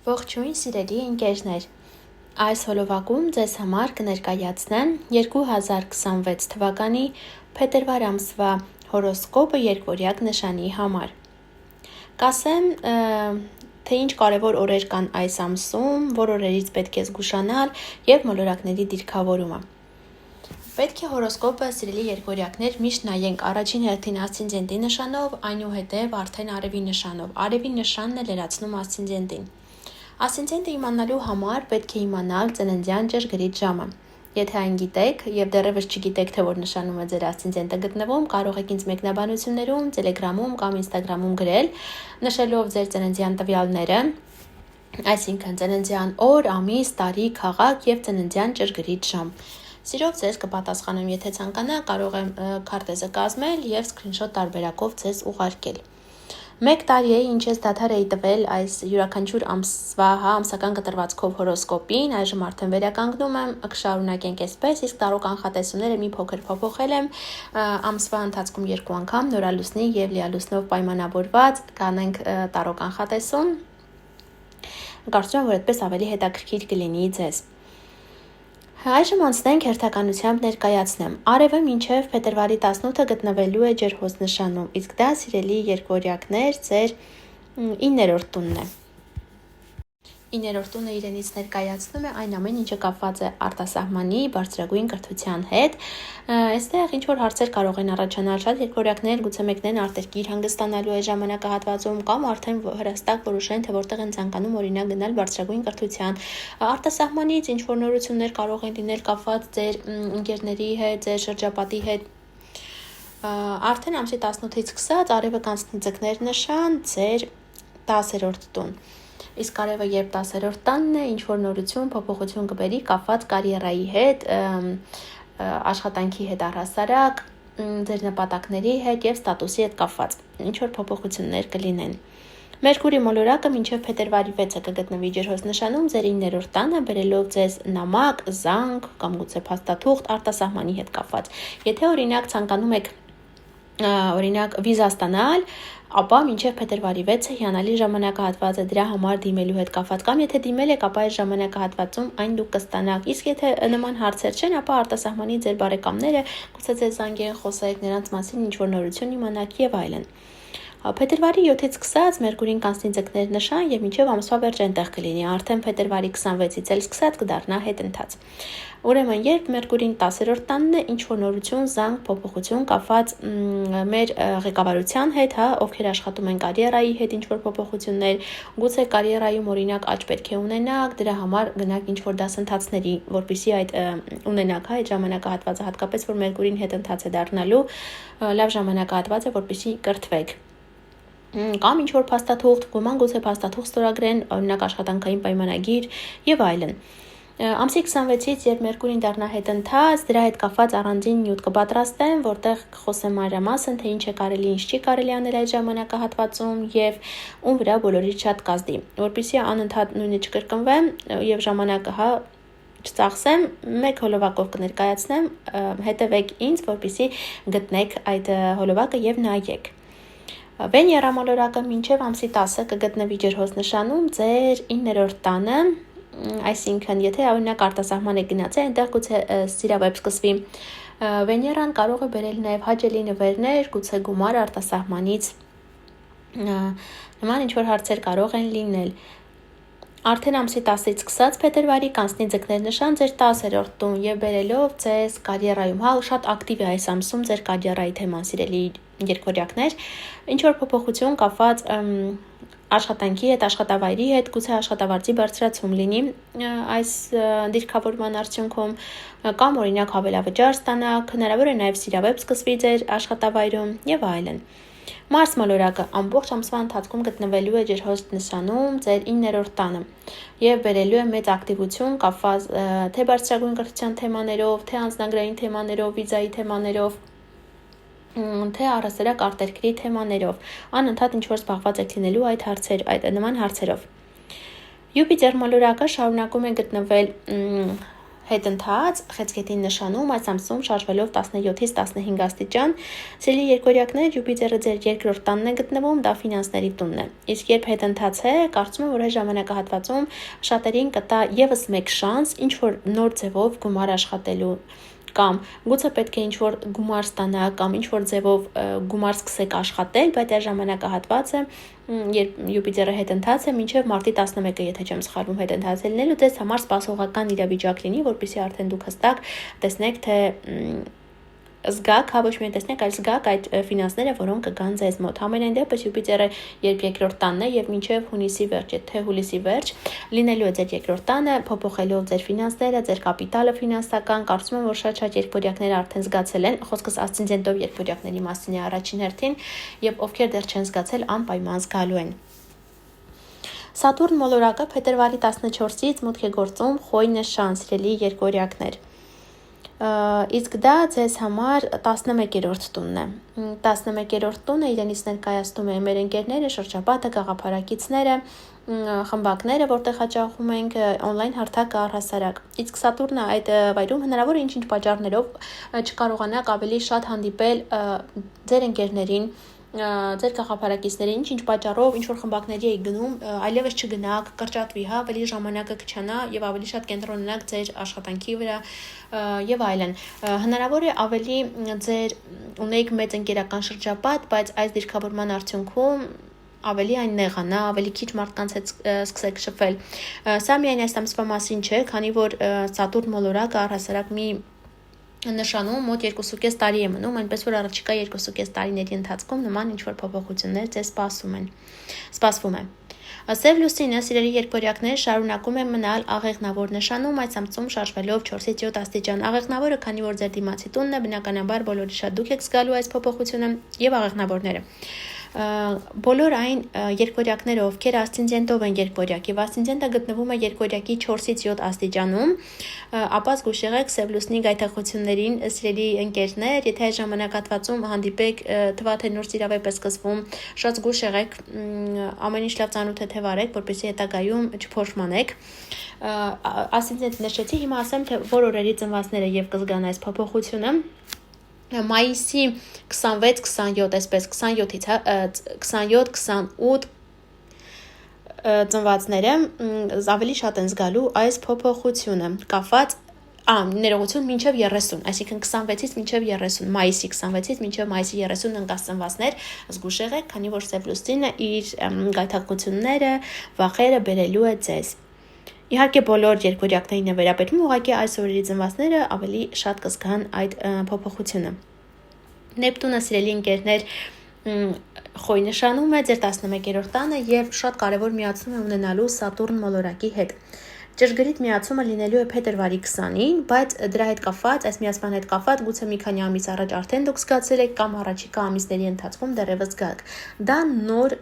Ողջույն սիրելի ընկերներ, այս հոլովակում ձեզ համար կներկայացնեմ 2026 թվականի փետրվար ամսվա հորոսկոպը երկվորյակ նշանի համար։ Կասեմ, թե ինչ կարևոր օրեր կան այս ամսում, որ օրերից պետք է զգուշանալ և մոլորակների դիրքավորումը։ Պետք է հորոսկոպը սիրելի երկվորյակներ միշտ նայենք առաջին հերթին ասցենդենտի նշանով, այնուհետև արդեն արևի նշանով։ Արևի նշանն է լրացնում ասցենդենտին։ Ասցենդենտը իմանալու համար պետք է իմանալ ծննդյան ճշգրիտ ժամը։ Եթե այն գիտեք և դեռևս չգիտեք, թե որ նշանում է ձեր ասցենդենտը գտնվում, կարող եք ինձ մեկնաբանություններում, Տելեգրամում կամ Ինստագրամում գրել, նշելով ձեր ծննդյան տվյալները, այսինքն ծննդյան օր, ամիս, տարի, քաղաք և ծննդյան ճշգրիտ ժամ։ Սիրով ձեզ կպատասխանեմ, եթե ցանկանա, կարող եմ քարտեզը կազմել և սկրինշոտ տարբերակով ձեզ ուղարկել։ 1 տարի է, ինչ ես դադար էի տվել այս յուրաքանչյուր ամսվա ամսական կտրվածքով հորոսկոպին, այժմ արդեն վերականգնում եմ, կշարունակենք այսպես, իսկ տարոք անխատեսումները մի փոքր փոփոխել եմ, ամսվա ընթացքում 2 անգամ նորալուսնի և լիալուսնով պայմանավորված կանենք տարոք անխատեսում, կարծում եմ, որ այդպես ավելի հետաքրքիր կլինի ձեզ։ Այժմ անցնենք հերթականությամբ ներկայացնեմ։ Արևը մինչև փետրվարի 18-ը գտնվելու է ջերհոս նշանում, իսկ դա սիրելի երկվորյակներ ձեր 9-րդ տունն է։ 9-րդ տունը իրենից ներկայացնում է այն ամեն ինչը կապված է արտասահմանի բարձրագույն կրթության հետ։ Այստեղ ինչ որ հարցեր կարող են առաջանալ, շատ երկվորյակներ գուցե մեկնեն արտերկիր հանգստանալու այս ժամանակահատվածում կամ արդեն հրաստակ որոշեն, թե որտեղ են ցանկանում օրինակ գնալ բարձրագույն կրթության։ Արտասահմանից ինչ որ նորություններ կարող են լինել կապված ձեր ընկերների հետ, ձեր շրջապատի հետ։ Արդեն ամսի 18-ից սկսած արևը կանցնի ձկներ նշան ձեր 10-րդ տուն։ Իսկ արևը երբ 10-րդ տանն է, ինչ որ նորություն, փոփոխություն կբերի կապված կարիերայի հետ, աշխատանքի հետ առհասարակ, ձեր նպատակների հետ և ստատուսի հետ կապված։ Ինչ որ փոփոխություններ կլինեն։ Մերկուրի մոլորակը մինչև փետրվարի 6-ը կգտնվի ջերհոս նշանում ձեր 9-րդ տանը, բերելով ձեզ նամակ, զանգ կամ գուցե փաստաթուղթ արտասահմանի հետ կապված։ Եթե օրինակ ցանկանում եք վիզա ստանալ, ապա մինչև փետրվարի 6-ը հիանալի ժամանակահատված է դրա համար դիմելու հետ կապված, կամ եթե դիմել եք, ապա այս ժամանակահատվածում այն դուք կստանաք։ Իսկ եթե նման հարցեր չեն, ապա արտասահմանի ձեր բարեկամները գուցե ձեզ զանգեն, խոսեք նրանց մասին, ինչ որ նորություն իմանաք եւ այլն։ Փետրվարի 7-ից սկսած Մերկուրին կանցնի ձկներ նշան եւ մինչեւ ամսվա վերջ այնտեղ կլինի, արդեն փետրվարի 26-ից էլ սկսած կդառնա հետընթաց։ Ուրեմն, երբ Մերկուրին 10-րդ տանն է, ինչ որ նորություն, զանգ, փոփոխություն կապված մեր ղեկավարության հետ, ովքեր աշխատում են կարիերայի հետ, ինչ որ փոփոխություններ, գուցե կարիերայում օրինակ աճ պետք է ունենաք, դրա համար գնաք ինչ որ դասընթացների, որպեսզի այդ ունենաք, այդ ժամանակահատվածը, հատկապես որ Մերկուրին հետընթաց է դառնալու, լավ ժամանակահատված է, որպեսզի կրթվեք։ Կամ ինչ որ փաստաթուղթ, ոմանք գուցե փաստաթուղթ ստորագրեն, օրինակ աշխատանքային պայմանագիր եւ այլն։ Ամսի 26-ից երբ Մերկուրին դառնա հետընթաց, դրա հետ կապված առանձին նյութ կպատրաստեմ, որտեղ խոսեմ մանրամասն, թե ինչ է կարելի, ինչ չի կարելի անել այդ ժամանակահատվածում եւ ում վրա բոլորից շատ կազդի, որպեսզի անընդհատ նույնը չկրկնվեմ եւ ժամանակը չծախսեմ, մեկ հոլովակով կներկայացնեմ, հետևեք ինձ, որպեսզի գտնեք այդ հոլովակը եւ նայեք։ Վեներա մոլորակը մինչև ամսի 10-ը կգտնվի ջերհոս նշանում ձեր 9-րդ տանը, այսինքն եթե օրինակ արտասահման եք գնացել, այնտեղ գուցե սիրավեպ սկսվի։ Վեներան կարող է բերել նաև հաճելի նվերներ, գուցե գումար արտասահմանից, նման ինչ-որ հարցեր կարող են լինել։ Արդեն ամսի 10-ից սկսած փետրվարի կանցնի ձկներ նշան ձեր 10-րդ տուն եւ բերելով ձեզ կարիերայում, շատ ակտիվ է այս ամսում ձեր կարիերայի թեման, սիրելի երկվորյակներ, ինչ որ փոփոխություն կապված աշխատանքի հետ, աշխատավայրի հետ, գուցե աշխատավարձի բարձրացում լինի այս դիրքավորման արդյունքում, կամ օրինակ հավելավճար ստանաք, հնարավոր է նաև սիրավեպ սկսվի ձեր աշխատավայրում եւ այլն։ Մարս մոլորակը ամբողջ ամսվա ընթացքում գտնվելու է ջերհոս նշանում ձեր 9-րդ տանը եւ բերելու է մեծ ակտիվություն կապված թե բարձրագույն կրթության թեմաներով, թե անձնագրային թեմաներով, վիզայի թեմաներով, թե առհասարակ արտերկրի թեմաներով, անընդհատ ինչ որ զբաղված եք լինելու նման հարցերով։ Յուպիտեր մոլորակը շարունակում է գտնվել հետընթաց խեցգետին նշանում այս ամսում շարժվելով 17-ից 15 աստիճան, սիրելի երկորյակներ, Յուպիտերը ձեր երկրորդ տանն է գտնվում, դա ֆինանսների տունն է։ Իսկ երբ հետընթաց է, կարծում եմ, որ այս ժամանակահատվածում շատերին կտա եւս մեկ շանս ինչ-որ նոր ձևով գումար աշխատելու կամ գուցե պետք է ինչ-որ գումար ստանա կամ ինչ-որ ձևով գումար սկսեք աշխատել, բայց այս ժամանակահատվածը երբ Յուպիտերը հետընթաց է, մինչև մարտի 11-ը, եթե չեմ սխալվում, հետընթաց է լինելու, դες համար սպասողական իրավիճակ լինի, որպեսզի արդեն դուք հստակ տեսնեք, թե զգաք, ոչ միայն տեսնեք, այլ զգաք այդ ֆինանսները, որոնք կգան ձեզ մոտ։ Համենայն դեպս Յուպիտերը երբ երկրորդ տանն է եւ մինչեւ հունիսի վերջ, թե հուլիսի վերջ լինելու է ձեր երկրորդ տանը, փոփոխելով ձեր ֆինանսները, ձեր կապիտալը ֆինանսական, կարծում եմ, որ շատ երկրորյակները արդեն զգացել են, խոսքս ասցենդենտով երկրորյակների մասին է առաջին հերթին, եւ ովքեր դեռ չեն զգացել, անպայման զգալու են։ Սատուրն մոլորակը փետրվարի 14-ից մուտք է գործում Խոյ նշան, սիրելի երկրորյակներ։ Իսկ դա ձեզ համար 11-րդ տունն է։ 11-րդ տունը իրենից ներկայացնում է մեր ընկերները, շրջապատը, գաղափարակիցները, խմբակները, որտեղ հաճախում ենք on-line հարթակ առհասարակ։ Իսկ Սատուրնը այդ վայրում հնարավոր է ինչ-ինչ պատճառներով չկարողանաք ավելի շատ հանդիպել ձեր ընկերներին, ձեր գաղափարակիցների ինչ պատճառով ինչ-որ խմբակների եք գնում, այլևս չգնաք, կրճատվի, ավելի ժամանակը կչանա եւ ավելի շատ կենտրոնանաք ձեր աշխատանքի վրա եւ այլն։ Հնարավոր է ավելի ձեր ունեք մեծ ընկերական շրջապատ, բայց այս դիրքավորման արդյունքում ավելի այն նեղանա, ավելի քիչ մարդկանց հետ սկսեք շփվել։ Սա միայն այս ամսվա մասին չէ, քանի որ Սատուրն մոլորակը առհասարակ մի նշանում մոտ 2.5 տարի է մնում, այնպես որ առաջիկա 2.5 տարիների ընթացքում նման ինչ-որ փոփոխություններ ձեզ սպասվում է։ Սև լուսինը, սիրելի երկրորյակներ, շարունակում է մնալ աղեղնավոր նշանում, այս ամսում շարժվելով 4-ից 7 աստիճան։ Աղեղնավորը, քանի որ ձեր դիմացի տունն է, բնականաբար բոլորի շատ դուք եք զգալու այս փոփոխությունը եւ աղեղնավորները։ Բոլոր այն երկրորյակները, ովքեր ասցենդենտով են երկրորյակ եւ ասցենդենտը գտնվում է երկրորյակի 4-ից 7 աստիճանում, ապա զգուշ եղեք սև լուսնի գայթակղություններին, սիրելի ընկերներ, եթե այս ժամանակահատվածում հանդիպեք, թվա թե նոր սիրավեպ է սկսվում, շատ զգուշ եղեք, ամեն ինչ լավ ծանոթ վարեք, որպեսզի հետագայում չփոշմանեք։ Ասցենդենտ նշեցի, հիմա ասեմ, թե որ օրերի ծնվածները եւ կզգան այս փոփոխությունը։ Մայիսի 26-27, այսպես 27-ից 27-28 ծնվածները ավելի շատ են զգալու այս փոփոխությունը, կապված ներողություն մինչև 30, այսինքն 26-ից մինչև 30, մայիսի 26-ից մինչև մայիսի 30 ընկած ծնվածներ, զգուշ եղեք, քանի որ սև լուսինը իր գայթակղությունները, վախերը բերելու է ձեզ։ Իհարկե բոլոր երկրորյակներին է վերաբերում, ուղղակի այս օրերի ծնվածները ավելի շատ կզգան այդ փոփոխությունը։ Նեպտունը, սիրելի ընկերներ, Խոյ նշանում է ձեր 11-րդ տանը եւ շատ կարեւոր միացում է ունենալու Սատուրն մոլորակի հետ։ Ճշգրիտ միացումը լինելու է փետրվարի 20-ին, բայց դրա հետ կապված, այս միացման հետ կապված գուցե մի քանի ամիս առաջ արդեն դուք զգացել եք կամ առաջիկա ամիսների ընթացքում դեռևս զգաք։ Դա նոր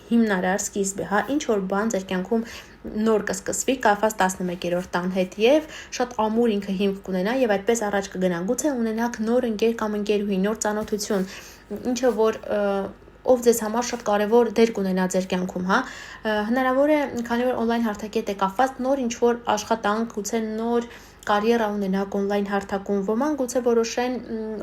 հիմնարար սկիզբ է, ինչ որ բան ձեր կյանքում նոր կսկսվի կապված 11-րդ տան հետ եւ շատ ամուր ինքը հիմք կունենա եւ այդպես առաջ կգնա։ Գուցե ունենաք նոր ընկեր կամ ընկերուհի, նոր ծանոթություն, ինչը որ ով ձեզ համար շատ կարևոր դեր կունենա ձեր կյանքում, հնարավոր է, քանի որ on-line հարթակետ է կապված, նոր ինչ որ աշխատանք, գուցե նոր կարիերա ունենաք on-line հարթակում, ոմանք գուցե որոշեն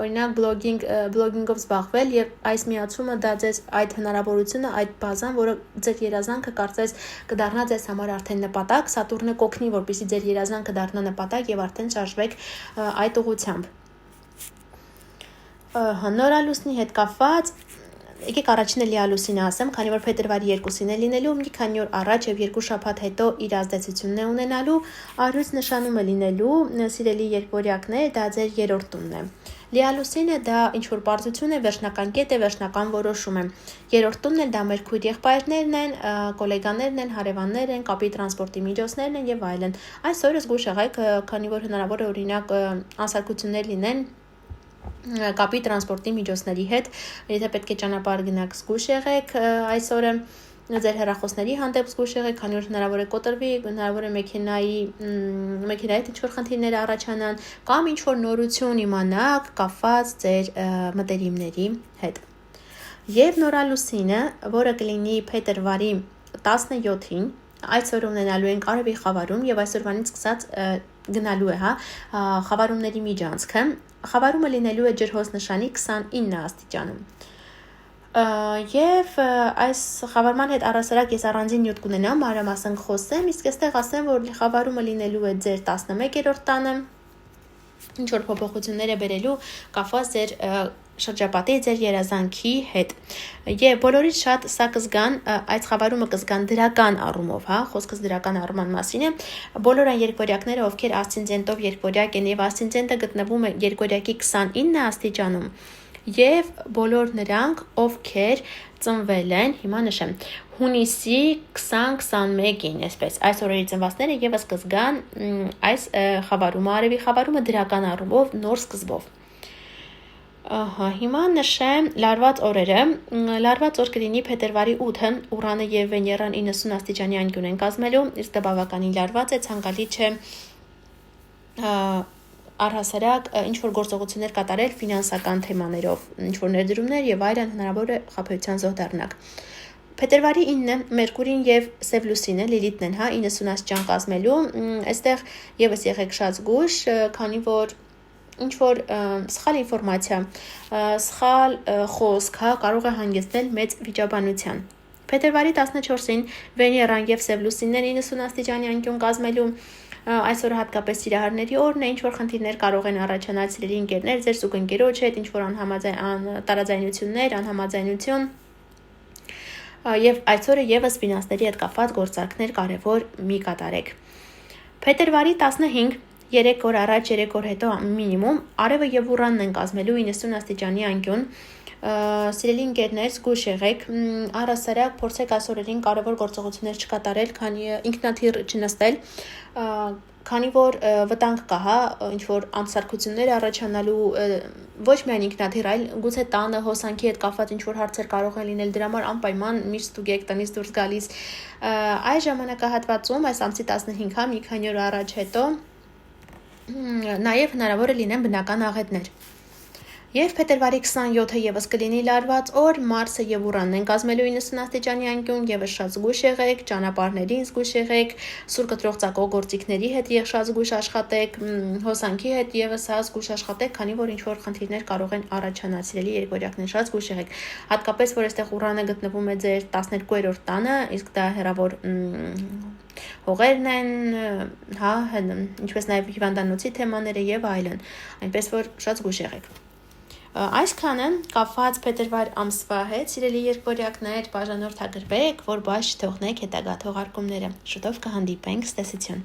օրինակ բլոգինգով զբաղվել եւ այս միացումը դա ձեզ այդ հնարավորությունը, այդ բազան, որը ձեր երազանքը կարծես կդառնա ձեզ համար արդեն նպատակ, Սատուրնը կօգնի, որպեսզի ձեր երազանքը դառնա նպատակ եւ արդեն շարժվեք այդ ուղղությամբ։ Նորալուսնի հետ կապված եկեք առաջինը լիալուսինը ասեմ, քանի որ փետրվարի 2-ին է լինելու, մի քանի օր առաջ եւ 2 շաբաթ հետո իր ազդեցությունն է ունենալու, առյուծ նշանում է լինելու, սիրելի երկրորյակներ, դա ձեր 3-րդ տունն է։ Լիալուսինը դա ինչ որ բարձություն է, վերջնական կետ է, վերջնական որոշում է։ 3-րդ տունն է դա մեր քույր եղբայրներն են, գոլեգաներն են, հարևաններ են, կապի տրանսպորտի միջոցներն են եւ այլն։ Այս օրը զգուշ եղեք, քանի որ հնարավոր է օրինակ անսարքություններ լինեն կապի տրանսպորտի միջոցների հետ, եթե պետք է ճանապարհ գնաք, զգուշ եղեք այս օրը ձեր հեռախոսների հանդեպ զգուշ եղեք, քանի որ հնարավոր է կոտրվի, հնարավոր է մեքենայի ինչ-որ խնդիրներ առաջանան կամ ինչ-որ նորություն իմանաք կապված ձեր մտերիմների հետ։ Եվ նորալուսինը, որը կլինի փետրվարի 17-ին, այս օրը ունենալու ենք Արևի խավարում եւ այսօրվանից սկսած գնալու է, խավարումների միջանցքը, խավարումը լինելու է ջրհոս նշանի 29 աստիճանում։ Եվ այս խավարման հետ առասարակ ես առանձին նյութ կունենամ, մանրամասն խոսեմ, իսկ այստեղ ասեմ, որ խավարումը լինելու է ձեր 11-րդ տանը, ինչ որ փոփոխություններ է բերելու կապված ձեր շրջապատի, ձեր երազանքի հետ։ Եվ բոլորից շատ սա կզգան, այս խավարումը կզգան դրական առումով, խոսքս դրական առման մասին է, բոլոր այն երկվորյակները, ովքեր ասցենդենտով երկվորյակ են, եւ ասցենդենտը գտնվում է երկվորյակի 29 աստիճանում, եւ բոլոր նրանք, ովքեր ծնվել են, հիմա նշեմ, հունիսի 20-21-ին, այսպես, այս օրերի ծնվածները եւս կզգան այս խավարումը, արևի խավարումը դրական առումով, նոր սկզբով։ Հիմա նշեմ լարված օրերը, լարված օր կլինի փետրվարի 8-ը, Ուրանը եւ Վեներան 90 աստիճանի անկյուն են կազմելու, իսկ դա բավականին լարված է, ցանկալի չէ առհասարակ ինչ-որ գործողություններ կատարել ֆինանսական թեմաներով, ինչ-որ ներդրումներ եւ այլն հնարավոր է խաբեության զոհ դառնաք։ Փետրվարի 9-ը Մերկուրին եւ Սև Լուսինը Լիլիթն են, 90 աստիճան կազմելու, այստեղ եւս եղեք շատ զգույշ, քանի որ ինչ-որ սխալ ինֆորմացիա, սխալ խոսք, կարող է հանգեցնել մեծ վիճաբանության։ Փետրվարի 14-ին Վեներան եւ Սև Լուսինն 90 աստիճանի անկյուն կազմելու, այսօր հատկապես սիրահարների օրն է, ինչ-որ խնդիրներ կարող են առաջանալ սիրելի ընկերներ, ձեր զուգընկերոջ հետ, ինչ-որ տարաձայնություններ, անհամաձայնություն, եւ այսօրը եւս ֆինանսների հետ կապված գործարքներ կարեւոր մի կատարեք։ Փետրվարի 15 3 օր առաջ, 3 օր հետո մինիմում արևը եւ ուրանն են կազմելու 90 աստիճանի անկյուն, սիրելի ընկերներ, զգույշ եղեք, առհասարակ փորձեք այսօրերին կարևոր գործողություններ չկատարել, քանի ինքնաթիռ չնստել, քանի որ վտանգ կա, ինչ որ անսարքություններ առաջանալու, ոչ միայն ինքնաթիռ, այլ գուցե տանը հոսանքի հետ կապված ինչ որ հարցեր կարող են լինել, դրա համար անպայման միշտ ստուգեք տնից դուրս գալիս։ Այս ժամանակահատվածում, այս ամսի 15-ը, մի քանի օր առաջ հետո նաև հնարավոր է լինեն բնական աղետներ։ Եվ փետրվարի 27-ը եւս կլինի լարված օր, Մարսը եւ Ուրանն են կազմելու 90 աստիճանի անկյուն, եւս շատ զգույշ եղեք, ճանապարհներին զգույշ եղեք, սուր կտրող ծակող գործիքների հետ եւ շատ զգույշ աշխատեք, հոսանքի հետ եւս զգույշ աշխատեք, քանի որ ինչ որ խնդիրներ կարող են առաջանալ, սիրելի երկորյակներ, շատ զգույշ եղեք, հատկապես որ այստեղ Ուրանը գտնվում է ձեր 12-րդ տանը, իսկ դա հեռավոր հողերն են, ինչպես նաև հիվանդանոցի թեմաները եւ այլն, այնպես որ շատ զգույշ եղեք։ Այսքանը կապված փետրվար ամսվա հետ, սիրելի երկորյակներ, բաժանորդագրվեք, որ բաց չթողնեք հետագա թողարկումները։ Շուտով կհանդիպենք, ցտեսություն։